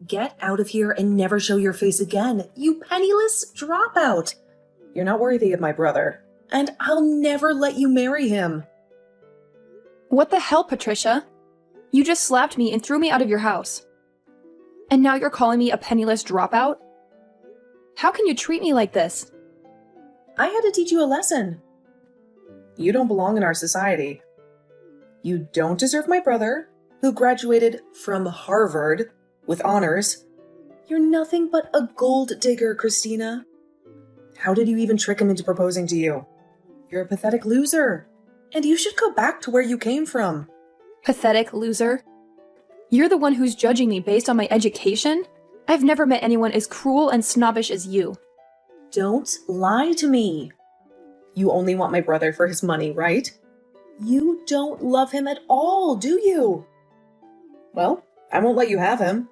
Get out of here and never show your face again, you penniless dropout. You're not worthy of my brother, and I'll never let you marry him. What the hell, Patricia? You just slapped me and threw me out of your house. And now you're calling me a penniless dropout? How can you treat me like this? I had to teach you a lesson. You don't belong in our society. You don't deserve my brother, who graduated from Harvard with honors. You're nothing but a gold digger, Christina. How did you even trick him into proposing to you? You're a pathetic loser, and you should go back to where you came from. Pathetic loser? You're the one who's judging me based on my education? I've never met anyone as cruel and snobbish as you. Don't lie to me. You only want my brother for his money, right? You don't love him at all, do you? Well, I won't let you have him.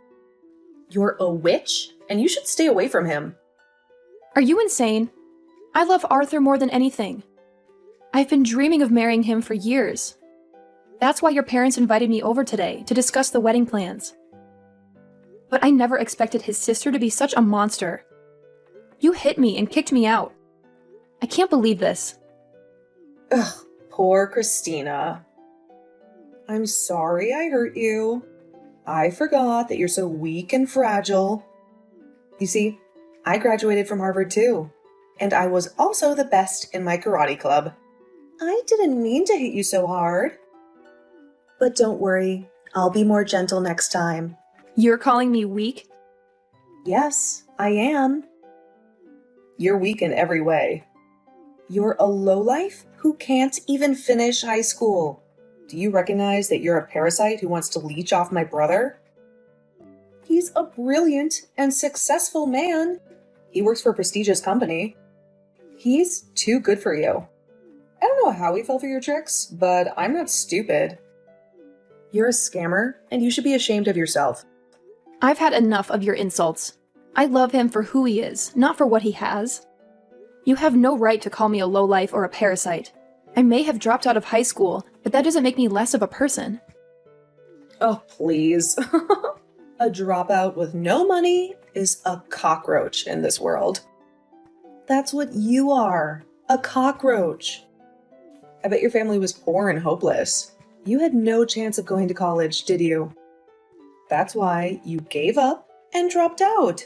You're a witch, and you should stay away from him. Are you insane? I love Arthur more than anything. I've been dreaming of marrying him for years. That's why your parents invited me over today to discuss the wedding plans. But I never expected his sister to be such a monster. You hit me and kicked me out. I can't believe this. Ugh, poor Christina. I'm sorry I hurt you. I forgot that you're so weak and fragile. You see, I graduated from Harvard too, and I was also the best in my karate club. I didn't mean to hit you so hard. But don't worry, I'll be more gentle next time. You're calling me weak? Yes, I am. You're weak in every way. You're a lowlife who can't even finish high school. Do you recognize that you're a parasite who wants to leech off my brother? He's a brilliant and successful man. He works for a prestigious company. He's too good for you. I don't know how he fell for your tricks, but I'm not stupid. You're a scammer, and you should be ashamed of yourself. I've had enough of your insults. I love him for who he is, not for what he has. You have no right to call me a lowlife or a parasite. I may have dropped out of high school, but that doesn't make me less of a person. Oh, please. A dropout with no money is a cockroach in this world. That's what you are, a cockroach. I bet your family was poor and hopeless. You had no chance of going to college, did you? That's why you gave up and dropped out.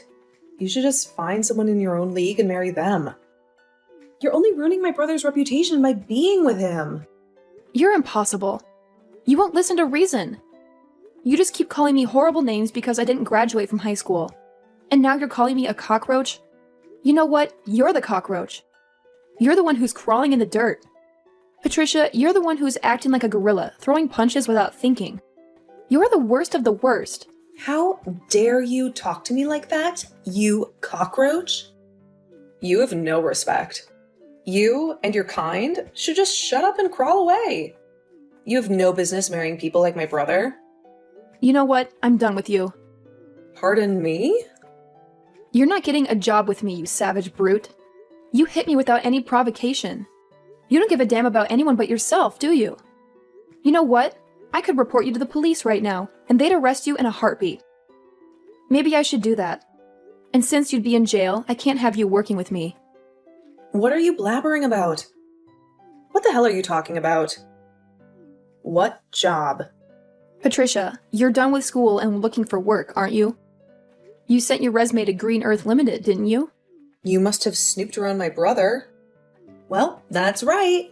You should just find someone in your own league and marry them. You're only ruining my brother's reputation by being with him. You're impossible. You won't listen to reason. You just keep calling me horrible names because I didn't graduate from high school. And now you're calling me a cockroach? You know what? You're the cockroach. You're the one who's crawling in the dirt. Patricia, you're the one who's acting like a gorilla, throwing punches without thinking. You're the worst of the worst. How dare you talk to me like that, you cockroach? You have no respect. You and your kind should just shut up and crawl away. You have no business marrying people like my brother. You know what? I'm done with you. Pardon me? You're not getting a job with me, you savage brute. You hit me without any provocation. You don't give a damn about anyone but yourself, do you? You know what? I could report you to the police right now, and they'd arrest you in a heartbeat. Maybe I should do that. And since you'd be in jail, I can't have you working with me. What are you blabbering about? What the hell are you talking about? What job? Patricia, you're done with school and looking for work, aren't you? You sent your resume to Green Earth Limited, didn't you? You must have snooped around my brother. Well, that's right.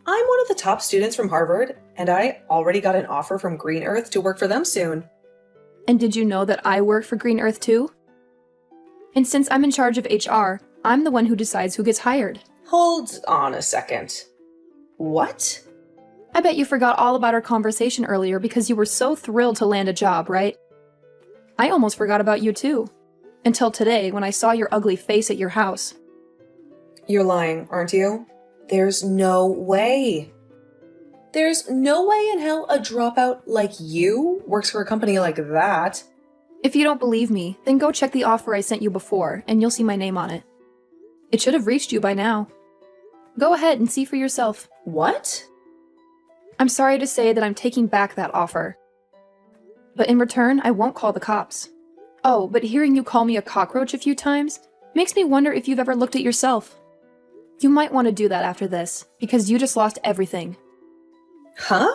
I'm one of the top students from Harvard, and I already got an offer from Green Earth to work for them soon. And did you know that I work for Green Earth too? And since I'm in charge of HR, I'm the one who decides who gets hired. Hold on a second. What? I bet you forgot all about our conversation earlier because you were so thrilled to land a job, right? I almost forgot about you too. Until today, when I saw your ugly face at your house. You're lying, aren't you? There's no way. There's no way in hell a dropout like you works for a company like that. If you don't believe me, then go check the offer I sent you before, and you'll see my name on it. It should have reached you by now. Go ahead and see for yourself. What? I'm sorry to say that I'm taking back that offer. But in return, I won't call the cops. Oh, but hearing you call me a cockroach a few times makes me wonder if you've ever looked at yourself. You might want to do that after this, because you just lost everything. Huh?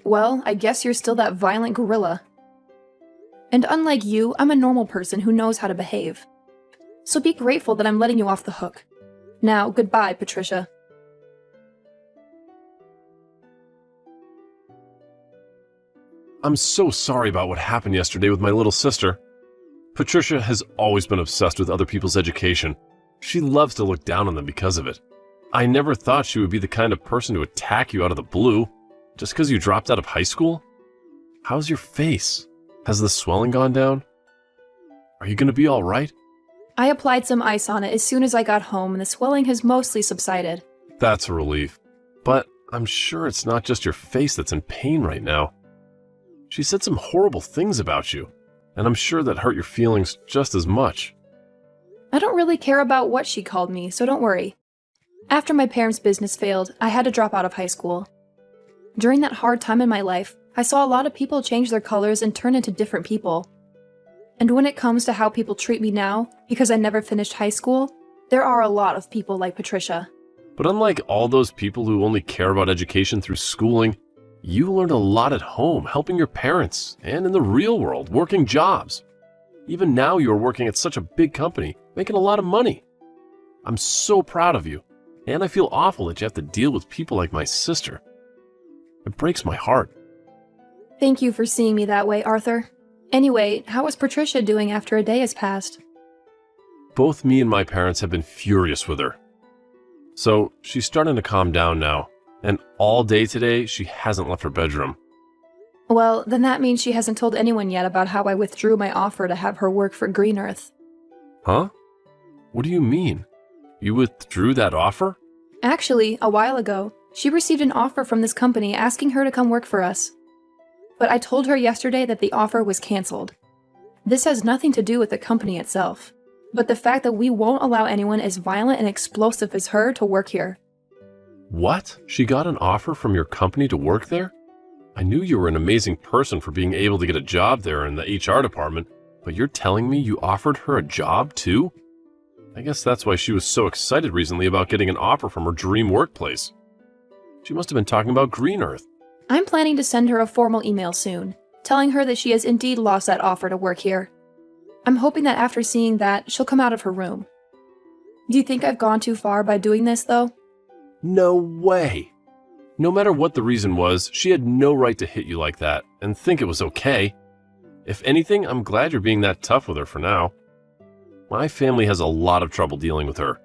Well, I guess you're still that violent gorilla. And unlike you, I'm a normal person who knows how to behave. So be grateful that I'm letting you off the hook. Now, goodbye, Patricia. I'm so sorry about what happened yesterday with my little sister. Patricia has always been obsessed with other people's education. She loves to look down on them because of it. I never thought she would be the kind of person to attack you out of the blue, just because you dropped out of high school. How's your face? Has the swelling gone down? Are you going to be all right? I applied some ice on it as soon as I got home, and the swelling has mostly subsided. That's a relief. But I'm sure it's not just your face that's in pain right now. She said some horrible things about you, and I'm sure that hurt your feelings just as much. I don't really care about what she called me, so don't worry. After my parents' business failed, I had to drop out of high school. During that hard time in my life, I saw a lot of people change their colors and turn into different people. And when it comes to how people treat me now, because I never finished high school, there are a lot of people like Patricia. But unlike all those people who only care about education through schooling, you learned a lot at home, helping your parents, and in the real world, working jobs. Even now you are working at such a big company, making a lot of money. I'm so proud of you, and I feel awful that you have to deal with people like my sister. It breaks my heart. Thank you for seeing me that way, Arthur. Anyway, how is Patricia doing after a day has passed? Both me and my parents have been furious with her. So she's starting to calm down now, and all day today she hasn't left her bedroom. Well, then that means she hasn't told anyone yet about how I withdrew my offer to have her work for Green Earth. Huh? What do you mean? You withdrew that offer? Actually, a while ago, she received an offer from this company asking her to come work for us. But I told her yesterday that the offer was canceled. This has nothing to do with the company itself, but the fact that we won't allow anyone as violent and explosive as her to work here. What? She got an offer from your company to work there? I knew you were an amazing person for being able to get a job there in the HR department, but you're telling me you offered her a job too? I guess that's why she was so excited recently about getting an offer from her dream workplace. She must have been talking about Green Earth. I'm planning to send her a formal email soon, telling her that she has indeed lost that offer to work here. I'm hoping that after seeing that, she'll come out of her room. Do you think I've gone too far by doing this, though? No way! No matter what the reason was, she had no right to hit you like that and think it was okay. If anything, I'm glad you're being that tough with her for now. My family has a lot of trouble dealing with her.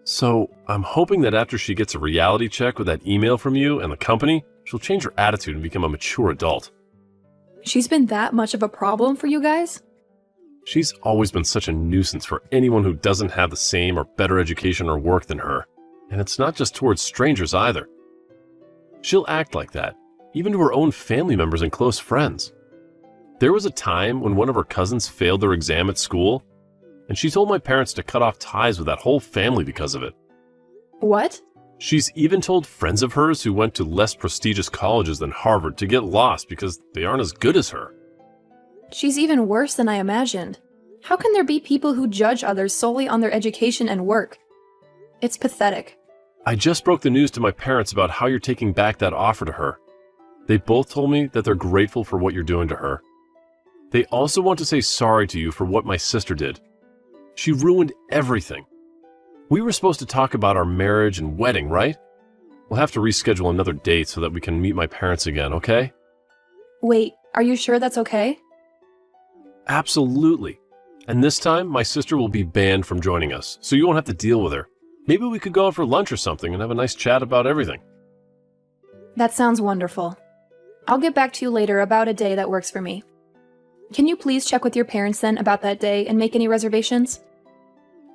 So, I'm hoping that after she gets a reality check with that email from you and the company, she'll change her attitude and become a mature adult. She's been that much of a problem for you guys? She's always been such a nuisance for anyone who doesn't have the same or better education or work than her. And it's not just towards strangers either. She'll act like that, even to her own family members and close friends. There was a time when one of her cousins failed their exam at school, and she told my parents to cut off ties with that whole family because of it. What? She's even told friends of hers who went to less prestigious colleges than Harvard to get lost because they aren't as good as her. She's even worse than I imagined. How can there be people who judge others solely on their education and work? It's pathetic. I just broke the news to my parents about how you're taking back that offer to her. They both told me that they're grateful for what you're doing to her. They also want to say sorry to you for what my sister did. She ruined everything. We were supposed to talk about our marriage and wedding, right? We'll have to reschedule another date so that we can meet my parents again, okay? Wait, are you sure that's okay? Absolutely. And this time, my sister will be banned from joining us, so you won't have to deal with her. Maybe we could go out for lunch or something and have a nice chat about everything. That sounds wonderful. I'll get back to you later about a day that works for me. Can you please check with your parents then about that day and make any reservations?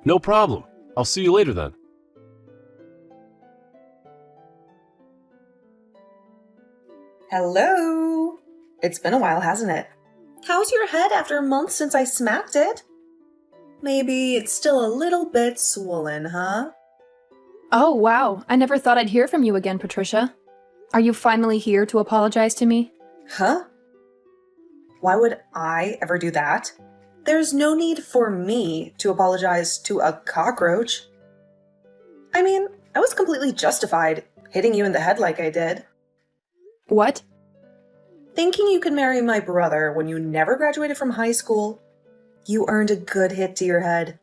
No problem. I'll see you later then. Hello? It's been a while, hasn't it? How's your head after months since I smacked it? Maybe it's still a little bit swollen, huh? Oh, wow. I never thought I'd hear from you again, Patricia. Are you finally here to apologize to me? Huh? Why would I ever do that? There's no need for me to apologize to a cockroach. I mean, I was completely justified hitting you in the head like I did. What? Thinking you could marry my brother when you never graduated from high school, you earned a good hit to your head.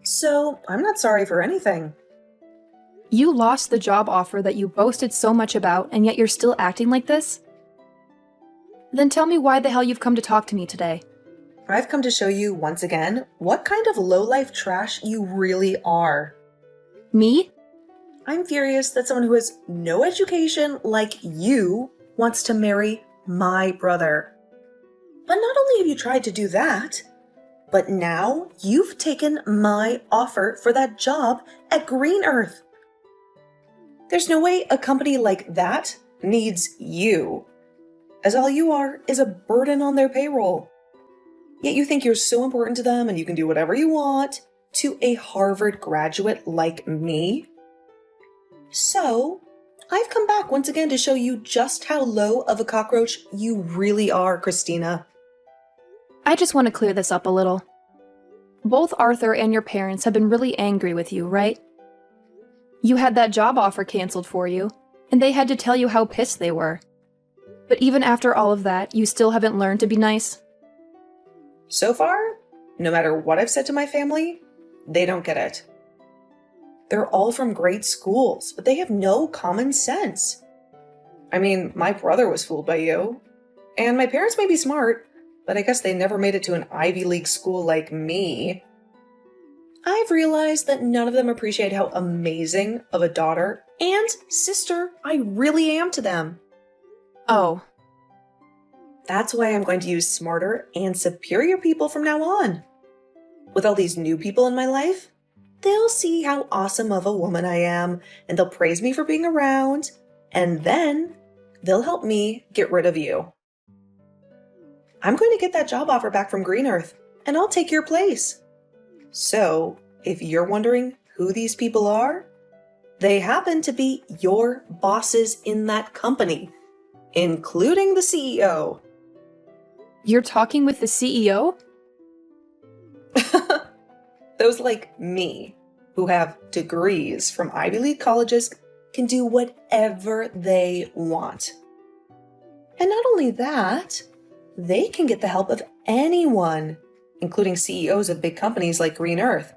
So, I'm not sorry for anything. You lost the job offer that you boasted so much about, and yet you're still acting like this? Then tell me why the hell you've come to talk to me today. I've come to show you once again what kind of low-life trash you really are. Me? I'm furious that someone who has no education like you wants to marry my brother. But not only have you tried to do that, but now you've taken my offer for that job at Green Earth. There's no way a company like that needs you, as all you are is a burden on their payroll. Yet you think you're so important to them and you can do whatever you want to a Harvard graduate like me? So, I've come back once again to show you just how low of a cockroach you really are, Christina. I just want to clear this up a little. Both Arthur and your parents have been really angry with you, right? You had that job offer canceled for you, and they had to tell you how pissed they were. But even after all of that, you still haven't learned to be nice? So far, no matter what I've said to my family, they don't get it. They're all from great schools, but they have no common sense. I mean, my brother was fooled by you, and my parents may be smart, but I guess they never made it to an Ivy League school like me. I've realized that none of them appreciate how amazing of a daughter and sister I really am to them. Oh. That's why I'm going to use smarter and superior people from now on. With all these new people in my life, they'll see how awesome of a woman I am, and they'll praise me for being around, and then they'll help me get rid of you. I'm going to get that job offer back from Green Earth, and I'll take your place. So, if you're wondering who these people are, they happen to be your bosses in that company, including the CEO. You're talking with the CEO? Those like me, who have degrees from Ivy League colleges, can do whatever they want. And not only that, they can get the help of anyone, including CEOs of big companies like Green Earth.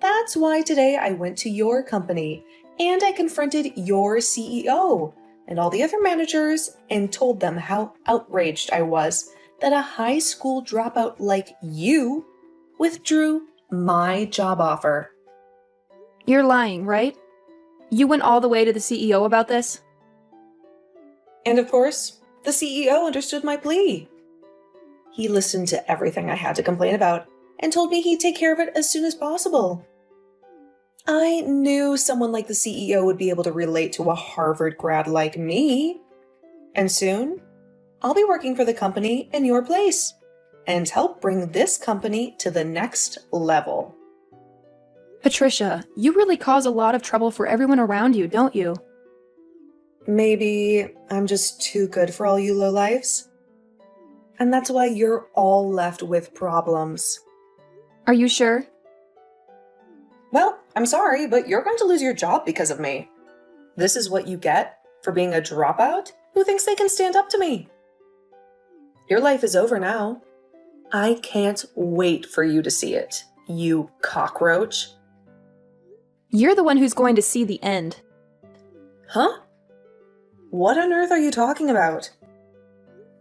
That's why today I went to your company and I confronted your CEO and all the other managers and told them how outraged I was that a high school dropout like you withdrew my job offer. You're lying, right? You went all the way to the CEO about this? And of course, the CEO understood my plea. He listened to everything I had to complain about and told me he'd take care of it as soon as possible. I knew someone like the CEO would be able to relate to a Harvard grad like me. And soon, I'll be working for the company in your place and help bring this company to the next level. Patricia, you really cause a lot of trouble for everyone around you, don't you? Maybe I'm just too good for all you lowlifes. And that's why you're all left with problems. Are you sure? Well, I'm sorry, but you're going to lose your job because of me. This is what you get for being a dropout who thinks they can stand up to me. Your life is over now. I can't wait for you to see it, you cockroach. You're the one who's going to see the end. Huh? What on earth are you talking about?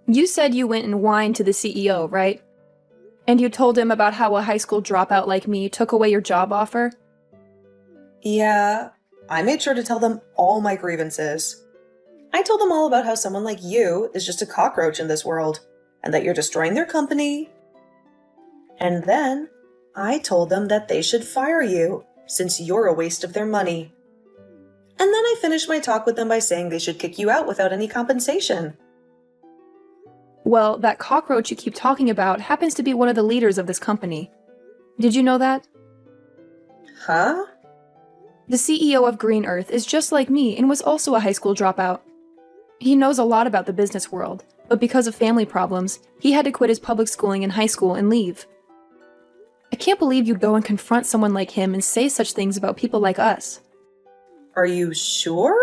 You said you went and whined to the CEO, right? And you told him about how a high school dropout like me took away your job offer? Yeah, I made sure to tell them all my grievances. I told them all about how someone like you is just a cockroach in this world, and that you're destroying their company. And then I told them that they should fire you, since you're a waste of their money. And then I finished my talk with them by saying they should kick you out without any compensation. Well, that cockroach you keep talking about happens to be one of the leaders of this company. Did you know that? Huh? The CEO of Green Earth is just like me and was also a high school dropout. He knows a lot about the business world, but because of family problems, he had to quit his public schooling in high school and leave. I can't believe you'd go and confront someone like him and say such things about people like us. Are you sure?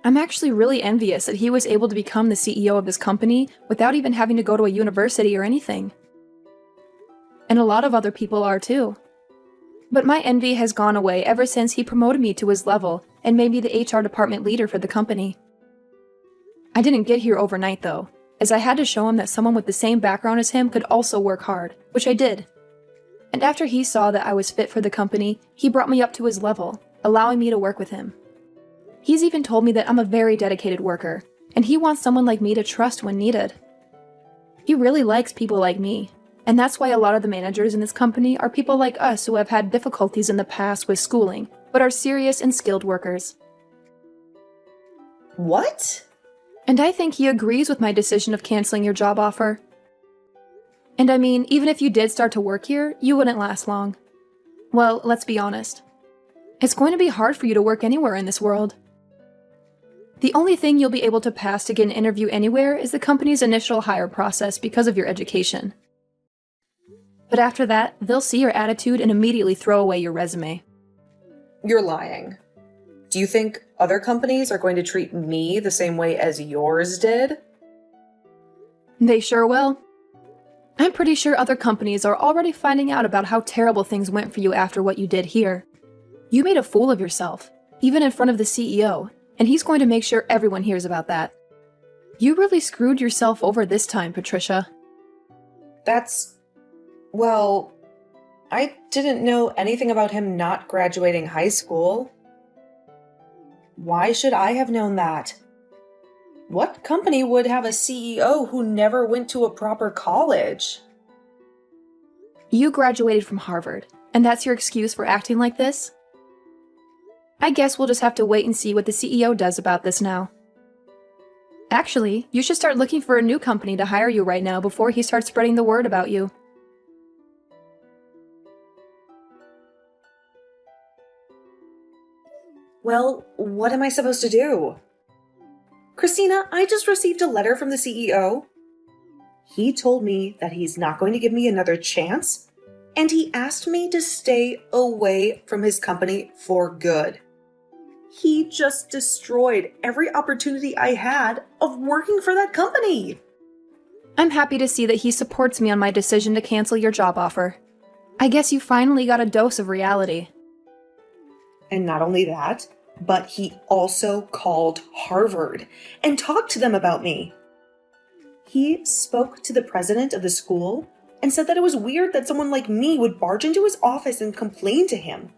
I'm actually really envious that he was able to become the CEO of his company without even having to go to a university or anything. And a lot of other people are too. But my envy has gone away ever since he promoted me to his level and made me the HR department leader for the company. I didn't get here overnight though, as I had to show him that someone with the same background as him could also work hard, which I did. And after he saw that I was fit for the company, he brought me up to his level, allowing me to work with him. He's even told me that I'm a very dedicated worker, and he wants someone like me to trust when needed. He really likes people like me, and that's why a lot of the managers in this company are people like us who have had difficulties in the past with schooling, but are serious and skilled workers. What? And I think he agrees with my decision of canceling your job offer. And I mean, even if you did start to work here, you wouldn't last long. Well, let's be honest. It's going to be hard for you to work anywhere in this world. The only thing you'll be able to pass to get an interview anywhere is the company's initial hire process because of your education. But after that, they'll see your attitude and immediately throw away your resume. You're lying. Do you think other companies are going to treat me the same way as yours did? They sure will. I'm pretty sure other companies are already finding out about how terrible things went for you after what you did here. You made a fool of yourself, even in front of the CEO, and he's going to make sure everyone hears about that. You really screwed yourself over this time, Patricia. Well, I didn't know anything about him not graduating high school. Why should I have known that? What company would have a CEO who never went to a proper college? You graduated from Harvard, and that's your excuse for acting like this? I guess we'll just have to wait and see what the CEO does about this now. Actually, you should start looking for a new company to hire you right now before he starts spreading the word about you. Well, what am I supposed to do? Christina, I just received a letter from the CEO. He told me that he's not going to give me another chance, and he asked me to stay away from his company for good. He just destroyed every opportunity I had of working for that company. I'm happy to see that he supports me on my decision to cancel your job offer. I guess you finally got a dose of reality. And not only that, but he also called Harvard and talked to them about me. He spoke to the president of the school and said that it was weird that someone like me would barge into his office and complain to him.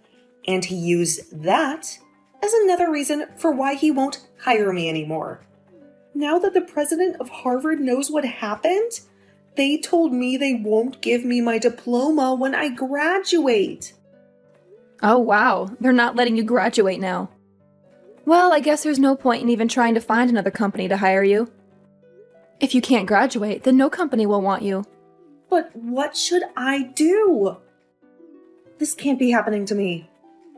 And he used that as another reason for why he won't hire me anymore. Now that the president of Harvard knows what happened, they told me they won't give me my diploma when I graduate. Oh wow, they're not letting you graduate now. Well, I guess there's no point in even trying to find another company to hire you. If you can't graduate, then no company will want you. But what should I do? This can't be happening to me.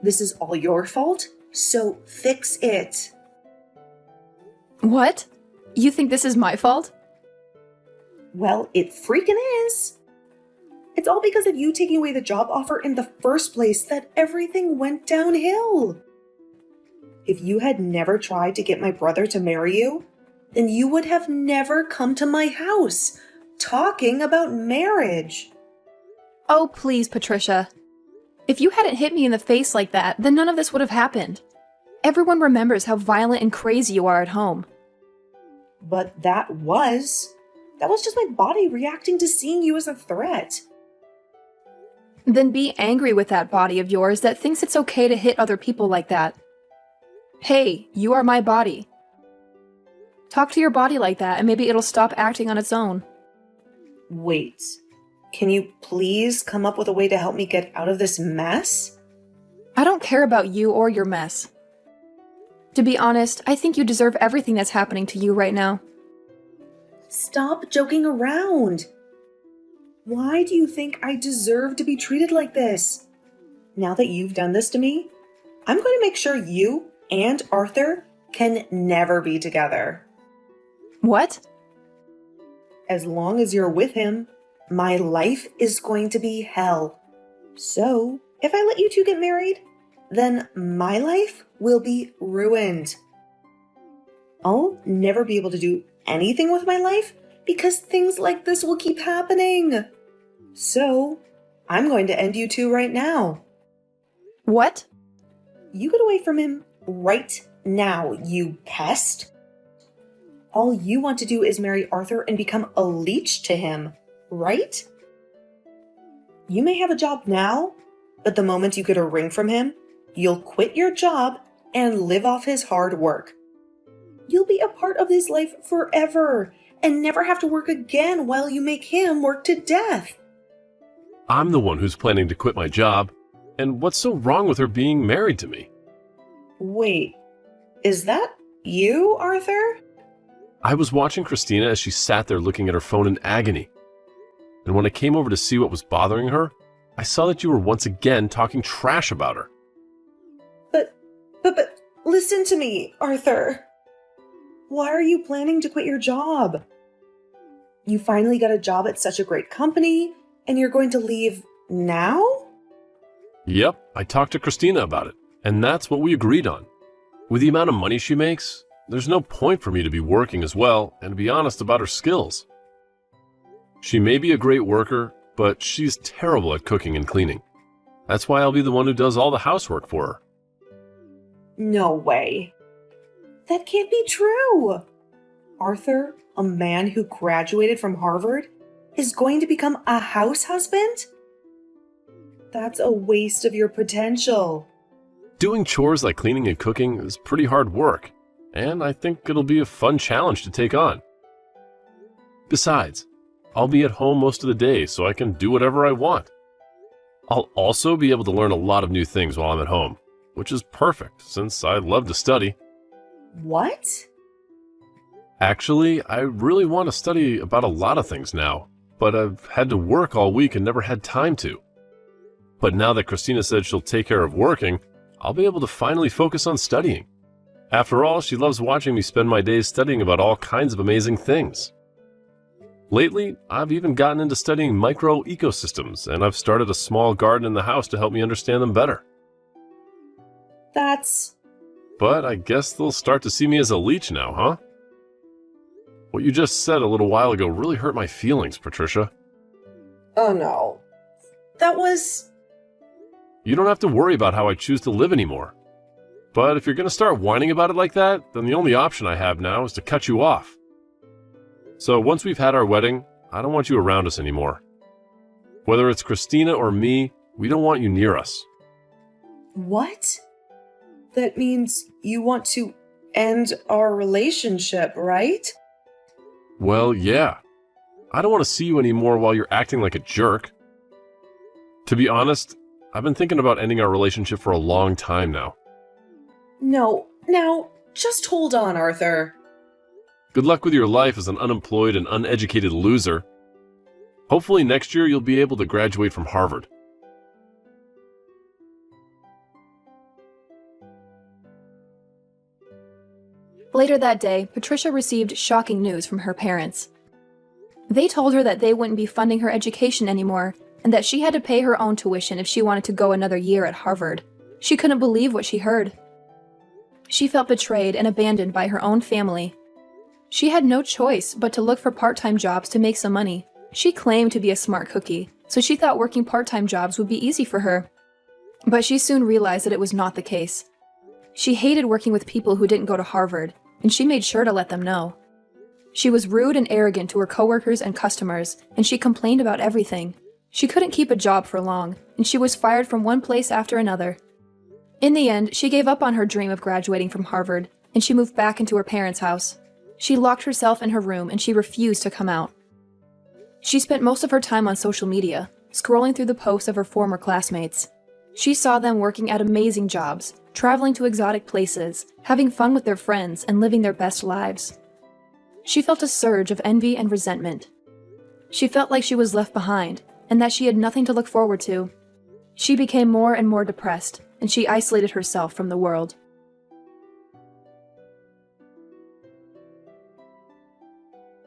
This is all your fault, so fix it. What? You think this is my fault? Well, it freaking is. It's all because of you taking away the job offer in the first place that everything went downhill. If you had never tried to get my brother to marry you, then you would have never come to my house talking about marriage. Oh, please, Patricia. If you hadn't hit me in the face like that, then none of this would have happened. Everyone remembers how violent and crazy you are at home. But that was just my body reacting to seeing you as a threat. Then be angry with that body of yours that thinks it's okay to hit other people like that. Hey, you are my body. Talk to your body like that and maybe it'll stop acting on its own. Wait, can you please come up with a way to help me get out of this mess? I don't care about you or your mess. To be honest, I think you deserve everything that's happening to you right now. Stop joking around. Why do you think I deserve to be treated like this? Now that you've done this to me, I'm going to make sure you and Arthur can never be together. What? As long as you're with him, my life is going to be hell. So, if I let you two get married, then my life will be ruined. I'll never be able to do anything with my life because things like this will keep happening. So, I'm going to end you two right now. What? You get away from him right now, you pest. All you want to do is marry Arthur and become a leech to him, right? You may have a job now, but the moment you get a ring from him, you'll quit your job and live off his hard work. You'll be a part of his life forever and never have to work again while you make him work to death. I'm the one who's planning to quit my job, and what's so wrong with her being married to me? Wait, is that you, Arthur? I was watching Christina as she sat there looking at her phone in agony. And when I came over to see what was bothering her, I saw that you were once again talking trash about her. But listen to me, Arthur. Why are you planning to quit your job? You finally got a job at such a great company, and you're going to leave now? Yep, I talked to Christina about it, and that's what we agreed on. With the amount of money she makes, there's no point for me to be working as well and to be honest about her skills. She may be a great worker, but she's terrible at cooking and cleaning. That's why I'll be the one who does all the housework for her. No way. That can't be true. Arthur, a man who graduated from Harvard, is going to become a house husband? That's a waste of your potential. Doing chores like cleaning and cooking is pretty hard work, and I think it'll be a fun challenge to take on. Besides, I'll be at home most of the day so I can do whatever I want. I'll also be able to learn a lot of new things while I'm at home, which is perfect since I love to study. What? Actually, I really want to study about a lot of things now, but I've had to work all week and never had time to. But now that Christina said she'll take care of working, I'll be able to finally focus on studying. After all, she loves watching me spend my days studying about all kinds of amazing things. Lately, I've even gotten into studying micro-ecosystems, and I've started a small garden in the house to help me understand them better. But I guess they'll start to see me as a leech now, huh? What you just said a little while ago really hurt my feelings, Patricia. Oh no. That was... You don't have to worry about how I choose to live anymore. But if you're going to start whining about it like that, then the only option I have now is to cut you off. So once we've had our wedding, I don't want you around us anymore. Whether it's Christina or me, we don't want you near us. What? That means you want to end our relationship, right? Well, yeah. I don't want to see you anymore while you're acting like a jerk. To be honest, I've been thinking about ending our relationship for a long time now. No, now, just hold on, Arthur. Good luck with your life as an unemployed and uneducated loser. Hopefully next year you'll be able to graduate from Harvard. Later that day, Patricia received shocking news from her parents. They told her that they wouldn't be funding her education anymore, and that she had to pay her own tuition if she wanted to go another year at Harvard. She couldn't believe what she heard. She felt betrayed and abandoned by her own family. She had no choice but to look for part-time jobs to make some money. She claimed to be a smart cookie, so she thought working part-time jobs would be easy for her. But she soon realized that it was not the case. She hated working with people who didn't go to Harvard, and she made sure to let them know. She was rude and arrogant to her coworkers and customers, and she complained about everything. She couldn't keep a job for long, and she was fired from one place after another. In the end, she gave up on her dream of graduating from Harvard, and she moved back into her parents' house. She locked herself in her room, and she refused to come out. She spent most of her time on social media, scrolling through the posts of her former classmates. She saw them working at amazing jobs, traveling to exotic places, having fun with their friends, and living their best lives. She felt a surge of envy and resentment. She felt like she was left behind, and that she had nothing to look forward to. She became more and more depressed, and she isolated herself from the world.